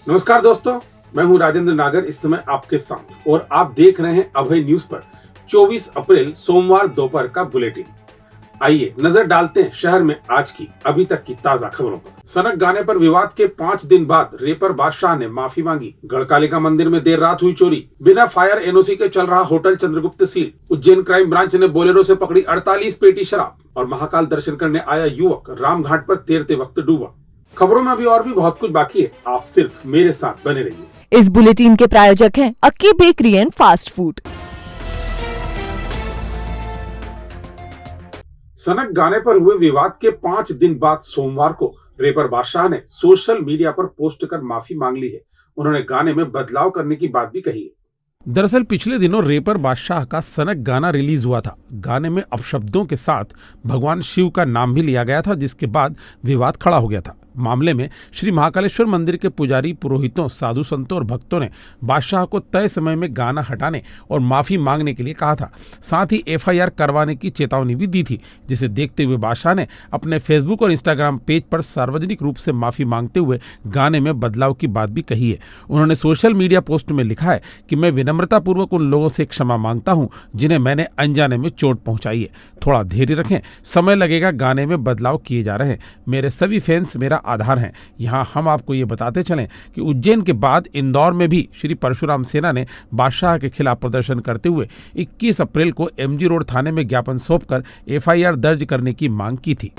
नमस्कार दोस्तों, मैं हूं राजेंद्र नागर इस समय आपके साथ और आप देख रहे हैं अभय न्यूज पर 24 अप्रैल सोमवार दोपहर का बुलेटिन। आइए नजर डालते हैं शहर में आज की अभी तक की ताजा खबरों पर। सनक गाने पर विवाद के 5 दिन बाद रेपर बादशाह ने माफी मांगी। गढ़कालिका मंदिर में देर रात हुई चोरी, बिना फायर एनओसी के चल रहा hotel Chandragupta seal. Ujjain crime branch ने बोलेरो से पकड़ी 48 पेटी शराब और महाकाल दर्शन करने आया युवक रामघाट पर तैरते वक्त डूबा। खबरों में अभी और भी बहुत कुछ बाकी है, आप सिर्फ मेरे साथ बने रहिए। इस बुलेटिन के प्रायोजक हैं अक्की बेकरी एंड फास्ट फूड। सनक गाने पर हुए विवाद के 5 दिन बाद सोमवार को रेपर बादशाह ने सोशल मीडिया पर पोस्ट कर माफी मांग ली है। उन्होंने गाने में बदलाव करने की बात भी कही है। दरअसल पिछले दिनों रेपर बादशाह का सनक गाना रिलीज हुआ था। गाने में अपशब्दों के साथ भगवान शिव का नाम भी लिया गया था, जिसके बाद विवाद खड़ा हो गया था। मामले में श्री महाकालेश्वर मंदिर के पुजारी, पुरोहितों, साधु संतों और भक्तों ने बादशाह को तय समय में गाना हटाने और माफी मांगने के लिए कहा था। साथ ही एफआईआर करवाने की चेतावनी भी दी थी, जिसे देखते हुए बादशाह ने अपने फेसबुक और इंस्टाग्राम पेज पर सार्वजनिक रूप से माफी मांगते हुए गाने में बदलाव की बात भी कही है। उन्होंने सोशल मीडिया पोस्ट में लिखा है कि मैं विनम्रतापूर्वक उन लोगों से क्षमा मांगता हूं जिन्हें मैंने अनजाने में चोट पहुंचाई है। थोड़ा धैर्य रखें, समय लगेगा, गाने में बदलाव किए जा रहे हैं। मेरे सभी फैंस मेरा आधार हैं। यहां हम आपको ये बताते चलें कि उज्जैन के बाद इंदौर में भी श्री परशुराम सेना ने बादशाह के खिलाफ प्रदर्शन करते हुए 21 अप्रैल को एमजी रोड थाने में ज्ञापन सौंपकर एफआईआर दर्ज करने की मांग की थी।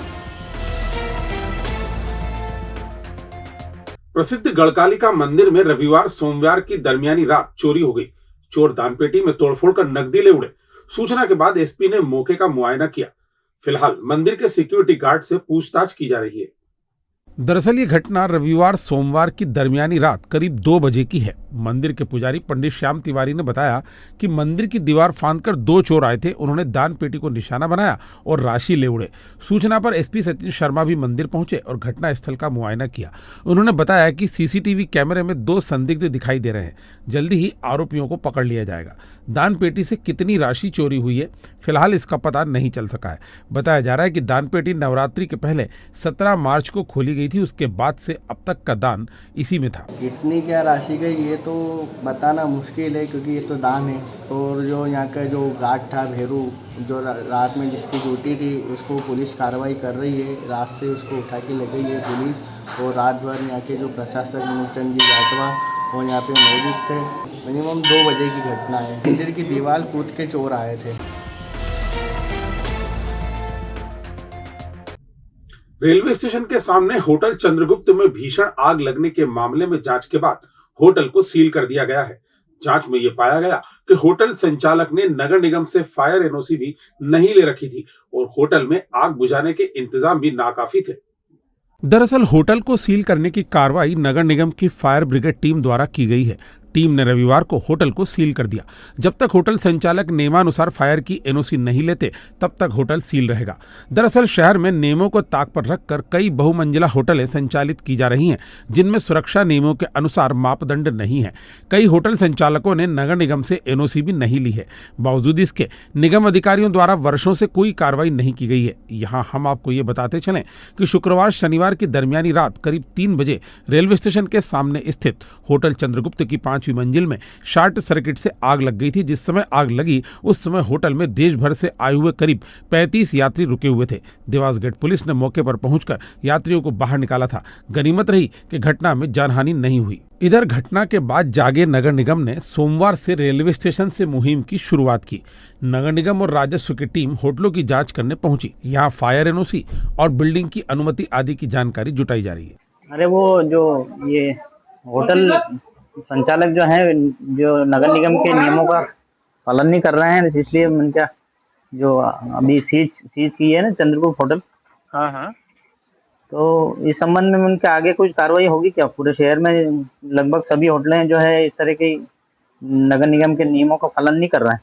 प्रसिद्ध गढ़कालिका मंदिर में रविवार सोमवार की दरमियानी रात चोरी हो गई। चोर दानपेटी में तोड़फोड़ कर नकदी ले उड़े। सूचना के बाद एसपी ने मौके का मुआयना किया। फिलहाल मंदिर के सिक्योरिटी गार्ड से पूछताछ की जा रही है। दरअसल ये घटना रविवार सोमवार की दरमियानी रात करीब 2 बजे की है। मंदिर के पुजारी पंडित श्याम तिवारी ने बताया कि मंदिर की दीवार फांदकर 2 चोर आए थे। उन्होंने दान पेटी को निशाना बनाया और राशि ले उड़े। सूचना पर एसपी सचिन शर्मा भी मंदिर पहुंचे और घटना स्थल का मुआयना किया। उन्होंने बताया कि सीसीटीवी कैमरे में 2 संदिग्ध दिखाई दे रहे हैं। जल्दी ही आरोपियों को पकड़ लिया जाएगा। दान पेटी से कितनी राशि चोरी हुई है, फिलहाल इसका पता नहीं चल सका है। बताया जा रहा है कि दान पेटी नवरात्रि के पहले 17 मार्च को खोली गई थी। उसके बाद से अब तक का दान इसी में था। कितनी क्या राशि गई ये तो बताना मुश्किल है, क्योंकि ये तो दान है। और जो यहाँ का जो गार्ड था भेरू, जो रात में जिसकी ड्यूटी थी, उसको पुलिस कार्रवाई कर रही है। रात से उसको उठा के ले गई है पुलिस। और रात भर यहाँ के जो प्रशासक मूलचंद जी जाटवा वो यहाँ पे मौजूद थे। मिनिमम 2 बजे की घटना है। मंदिर की दीवार कूद के चोर आए थे। रेलवे स्टेशन के सामने होटल चंद्रगुप्त में भीषण आग लगने के मामले में जांच के बाद होटल को सील कर दिया गया है। जांच में यह पाया गया कि होटल संचालक ने नगर निगम से फायर एनओसी भी नहीं ले रखी थी और होटल में आग बुझाने के इंतजाम भी नाकाफी थे। दरअसल होटल को सील करने की कार्रवाई नगर निगम की फायर ब्रिगेड टीम द्वारा की गई है। टीम ने रविवार को होटल को सील कर दिया। जब तक होटल संचालक नियमानुसार फायर की एनओसी नहीं लेते, तब तक होटल सील रहेगा। दरअसल शहर में नियमों को ताक पर रखकर कई बहुमंजिला होटलें संचालित की जा रही हैं, जिनमें सुरक्षा नियमों के अनुसार मापदंड नहीं है। कई होटल संचालकों ने नगर निगम से एनओसी भी नहीं ली है। बावजूद इसके निगम अधिकारियों द्वारा वर्षों से कोई कार्रवाई नहीं की गई है। यहाँ हम आपको ये बताते चलें कि शुक्रवार शनिवार की दरमियानी रात करीब 3 बजे रेलवे स्टेशन के सामने स्थित होटल चंद्रगुप्त की 5वीं मंजिल में शॉर्ट सर्किट से आग लग गई थी। जिस समय आग लगी उस समय होटल में देश भर से आए हुए करीब 35 यात्री रुके हुए थे। देवास गेट पुलिस ने मौके पर पहुंचकर यात्रियों को बाहर निकाला था। गनीमत रही कि घटना में जानहानि नहीं हुई। इधर घटना के बाद जागे नगर निगम ने सोमवार से रेलवे स्टेशन से मुहिम की शुरुआत की। नगर निगम और राजस्व की टीम होटलों की जांच करने पहुंची। यहां फायर एनओसी और बिल्डिंग की अनुमति आदि की जानकारी जुटाई जा रही है। अरे वो जो ये होटल संचालक जो हैं, जो नगर निगम के नियमों का पालन नहीं कर रहे हैं, इसलिए उनका जो अभी सीज की है ना चंद्रगुप्त होटल। हाँ हाँ। तो इस संबंध में उनके आगे कुछ कार्रवाई होगी क्या? पूरे शहर में लगभग सभी होटलें जो है इस तरह की नगर निगम के नियमों का पालन नहीं कर रहे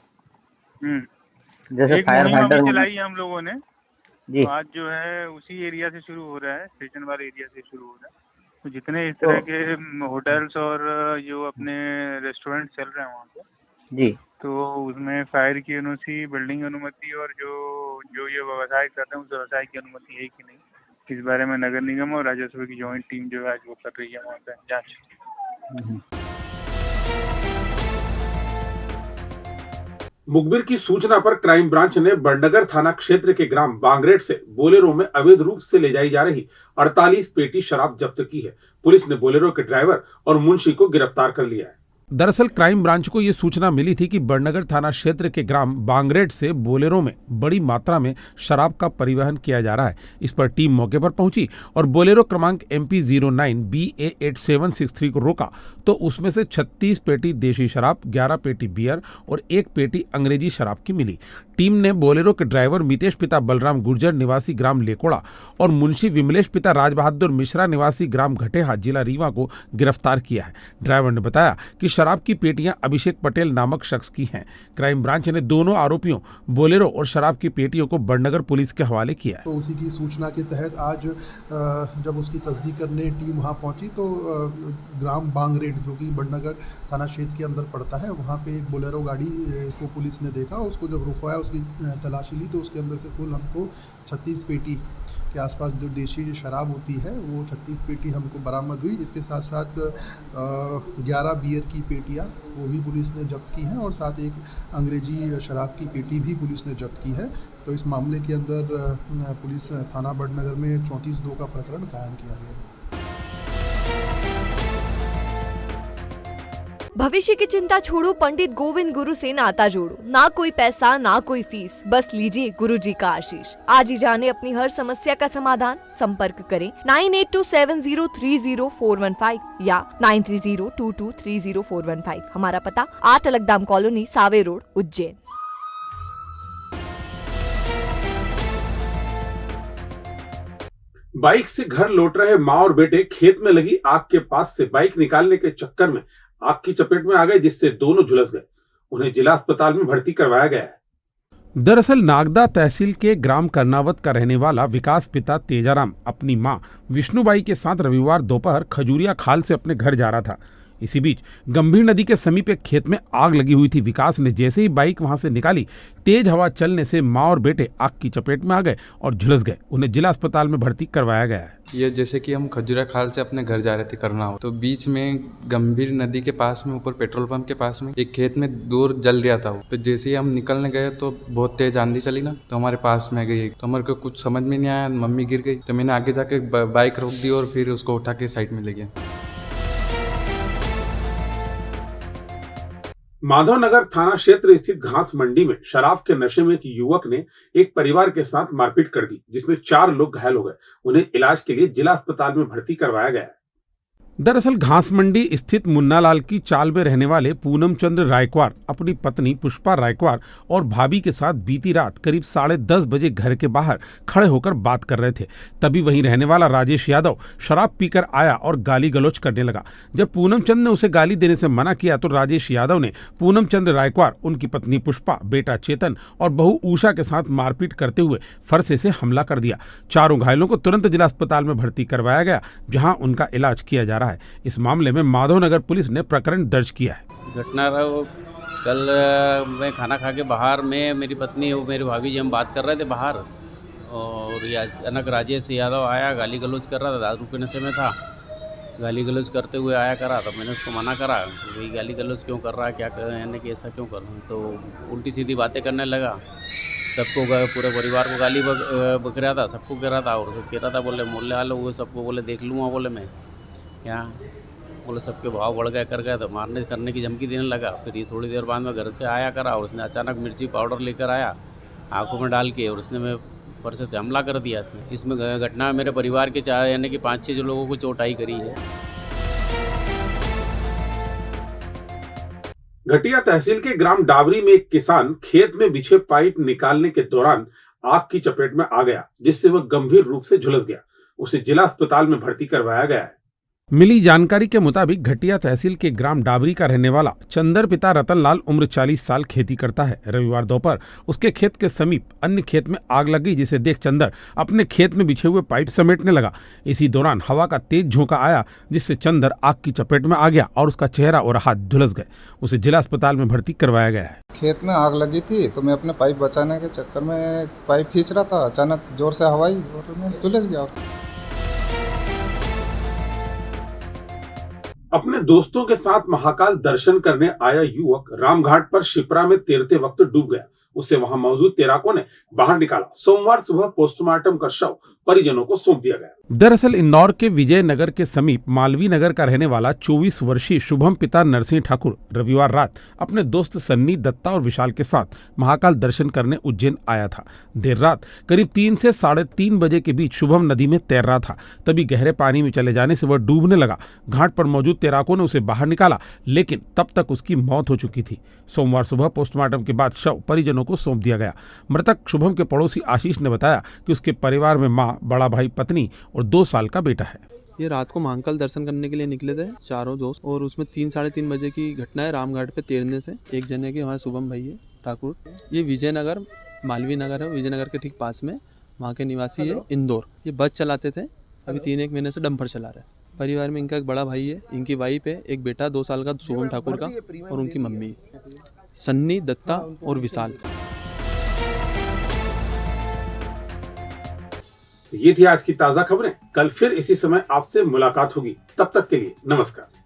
हैं। जैसे फायर फाइटर चलाई हम लोगों ने जी। तो आज जो है उसी एरिया से शुरू हो रहा है, स्टेशन वाले एरिया से शुरू हो रहा है। तो जितने इस तरह के होटल्स और जो अपने रेस्टोरेंट चल रहे हैं वहाँ पे जी, तो उसमें फायर की अनुमति, बिल्डिंग अनुमति और जो जो ये व्यवसाय कर रहे हैं उस व्यवसाय की अनुमति है कि नहीं, इस बारे में नगर निगम और राजस्व की जॉइंट टीम जो है आज वो कर रही है वहाँ पे जाँच। मुखबिर की सूचना पर क्राइम ब्रांच ने बड़नगर थाना क्षेत्र के ग्राम बांगरेट से बोलेरो में अवैध रूप से ले जाई जा रही 48 पेटी शराब जब्त की है। पुलिस ने बोलेरो के ड्राइवर और मुंशी को गिरफ्तार कर लिया है। दरअसल क्राइम ब्रांच को ये सूचना मिली थी कि बड़नगर थाना क्षेत्र के ग्राम बांगरेट से बोलेरो में बड़ी मात्रा में शराब का परिवहन किया जा रहा है। इस पर टीम मौके पर पहुंची और बोलेरो क्रमांक MP 09 BA8763 को रोका तो उसमें से 36 पेटी देशी शराब, 11 पेटी बियर और 1 पेटी अंग्रेजी शराब की मिली। टीम ने बोलेरो के ड्राइवर मितेश पिता बलराम गुर्जर निवासी ग्राम लेकोड़ा और मुंशी विमलेश पिता राजबहादुर मिश्रा निवासी ग्राम घटेहा जिला रीवा को गिरफ्तार किया है। ड्राइवर ने बताया कि शराब की पेटियां अभिषेक पटेल नामक शख्स की हैं। क्राइम ब्रांच ने दोनों आरोपियों बोलेरो और शराब की पेटियों को बड़नगर पुलिस के हवाले किया है। तो उसी की सूचना के तहत आज जब उसकी तस्दीक करने टीम वहां पहुंची तो ग्राम बांगरेट जो कि बड़नगर थाना क्षेत्र के अंदर पड़ता है, वहां पे एक बोलेरो गाड़ी को पुलिस ने देखा। उसको जब रुकवाया, उसकी तलाशी ली तो उसके अंदर से कुल हमको 36 पेटी के आसपास जो देशी शराब होती है वो 36 पेटी हमको बरामद हुई। इसके साथ साथ 11 बियर की पेटियां वो भी पुलिस ने जब्त की हैं और साथ एक अंग्रेजी शराब की पेटी भी पुलिस ने जब्त की है। तो इस मामले के अंदर पुलिस थाना बड़नगर में 34(2) का प्रकरण कायम किया गया है। भविष्य की चिंता छोड़ो, पंडित गोविंद गुरु से नाता जोड़ो। ना कोई पैसा ना कोई फीस, बस लीजिए गुरु जी का आशीष। आज ही जाने अपनी हर समस्या का समाधान। संपर्क करें 9827030415 या 9302230415। हमारा पता 8 Alagdam colony, Save road, Ujjain. Bike से घर लौट रहे मां और बेटे खेत में लगी आग के पास से बाइक निकालने के चक्कर में आग की चपेट में आ गए, जिससे दोनों झुलस गए। उन्हें जिला अस्पताल में भर्ती करवाया गया है। दरअसल नागदा तहसील के ग्राम कर्नावत का रहने वाला विकास पिता तेजाराम अपनी मां विष्णुबाई के साथ रविवार दोपहर खजूरिया खाल से अपने घर जा रहा था। इसी बीच गंभीर नदी के समीप एक खेत में आग लगी हुई थी। विकास ने जैसे ही बाइक वहां से निकाली, तेज हवा चलने से मां और बेटे आग की चपेट में आ गए और झुलस गए। उन्हें जिला अस्पताल में भर्ती करवाया गया है। ये जैसे कि हम खजूरिया खाल से अपने घर जा रहे थे करनावत, तो बीच में गंभीर नदी के पास में ऊपर पेट्रोल पंप के पास में एक खेत में दूर जल रहा था। तो जैसे ही हम निकलने गए तो बहुत तेज आंधी चली ना, तो हमारे पास में गई। तो हमारे को कुछ समझ में नहीं आया, मम्मी गिर गई। तो मैंने आगे जाके बाइक रोक दी और फिर उसको उठा के साइड में ले गया। माधवनगर थाना क्षेत्र स्थित घास मंडी में शराब के नशे में एक युवक ने एक परिवार के साथ मारपीट कर दी, जिसमें 4 लोग घायल हो गए। उन्हें इलाज के लिए जिला अस्पताल में भर्ती करवाया गया है। दरअसल घास मंडी स्थित मुन्नालाल की चाल में रहने वाले पूनम चंद्र रायकवार अपनी पत्नी पुष्पा रायकवार और भाभी के साथ बीती रात करीब 10:30 बजे घर के बाहर खड़े होकर बात कर रहे थे। तभी वहीं रहने वाला राजेश यादव शराब पीकर आया और गाली गलौज करने लगा। जब पूनम चंद ने उसे गाली देने से मना किया तो राजेश यादव ने पूनम चंद्र रायकवार, उनकी पत्नी पुष्पा, बेटा चेतन और बहू उषा के साथ मारपीट करते हुए फरसे से हमला कर दिया। चारों घायलों को तुरंत जिला अस्पताल में भर्ती करवाया गया, जहां उनका इलाज किया जा रहा है। इस मामले में माधवनगर पुलिस ने प्रकरण दर्ज किया है। घटना रहा वो कल मैं खाना खा के बाहर में मेरी पत्नी और मेरी भाभी जी हम बात कर रहे थे बाहर, और ये अचानक राजेश यादव आया, गाली गलौज कर रहा था। दारू के नशे में था, गाली गलौज करते हुए आया करा। तो मैंने उसको मना करा, भाई गाली गलौज क्यों कर रहा है, क्या यानी कि ऐसा क्यों कर रहा है। तो उल्टी सीधी बातें करने लगा। सबको पूरे परिवार को गाली बक रहा था, सबको कह रहा था। और सब कह रहा था बोले मोहल्ले वाले वो सबको बोले देख लूँगा, बोले मैं क्या बोले। सबके भाव बढ़ गए, कर गए तो मारने करने की धमकी देने लगा। फिर ये थोड़ी देर बाद में घर से आया करा और उसने अचानक मिर्ची पाउडर लेकर आया आंखों में डाल के, और उसने मैं फरसे से हमला कर दिया। इसमें घटना मेरे परिवार के यानी कि 5-6 लोगों को चोट आई करी है। घटिया तहसील के ग्राम डाबरी में एक किसान खेत में बिछे पाइप निकालने के दौरान आग की चपेट में आ गया, जिससे वह गंभीर रूप से झुलस गया। उसे जिला अस्पताल में भर्ती करवाया गया है। मिली जानकारी के मुताबिक घटिया तहसील के ग्राम डाबरी का रहने वाला चंदर पिता रतनलाल उम्र 40 साल खेती करता है। रविवार दोपहर उसके खेत के समीप अन्य खेत में आग लग गई, जिसे देख चंदर अपने खेत में बिछे हुए पाइप समेटने लगा। इसी दौरान हवा का तेज झोंका आया, जिससे चंदर आग की चपेट में आ गया और उसका चेहरा और हाथ झुलस गए। उसे जिला अस्पताल में भर्ती करवाया गया है। खेत में आग लगी थी तो मैं अपने पाइप बचाने के चक्कर में पाइप खींच रहा था, अचानक जोर से हवा आई और मैं झुलस गया। अपने दोस्तों के साथ महाकाल दर्शन करने आया युवक रामघाट पर शिप्रा में तैरते वक्त डूब गया। उसे वहां मौजूद तैराकों ने बाहर निकाला। सोमवार सुबह पोस्टमार्टम का शव परिजनों को सौंप दिया गया। दरअसल इंदौर के विजयनगर के समीप मालवीय नगर का रहने वाला 24 वर्षीय शुभम पिता नरसिंह ठाकुर रविवार रात अपने दोस्त सन्नी, दत्ता और विशाल के साथ महाकाल दर्शन करने उज्जैन आया था। देर रात करीब 3 से 3:30 बजे के बीच शुभम नदी में तैर रहा था, तभी गहरे पानी में चले जाने से वह डूबने लगा। घाट पर मौजूद तैराकों ने उसे बाहर निकाला, लेकिन तब तक उसकी मौत हो चुकी थी। सोमवार सुबह पोस्टमार्टम के बाद शव परिजनों को सौंप दिया गया। मृतक शुभम के पड़ोसी आशीष ने बताया कि उसके परिवार में मां, बड़ा भाई, पत्नी और 2 साल का बेटा है। ये रात को महाकाल दर्शन करने के लिए निकले थे चारों दोस्त, और उसमें 3-3:30 बजे की घटना है। रामघाट पे तैरने से एक जने के हमारे शुभम भाई है ठाकुर, ये विजयनगर मालवीय नगर है, विजयनगर के ठीक पास में, वहाँ के निवासी है इंदौर। ये बस चलाते थे, अभी 3-1 महीने से डंपर चला रहे हैं। परिवार में इनका एक बड़ा भाई है, इनकी वाइफ है, एक बेटा 2 साल का शुभम ठाकुर का, और उनकी मम्मी सन्नी, दत्ता और विशाल। ये थी आज की ताजा खबरें। कल फिर इसी समय आपसे मुलाकात होगी। तब तक के लिए नमस्कार।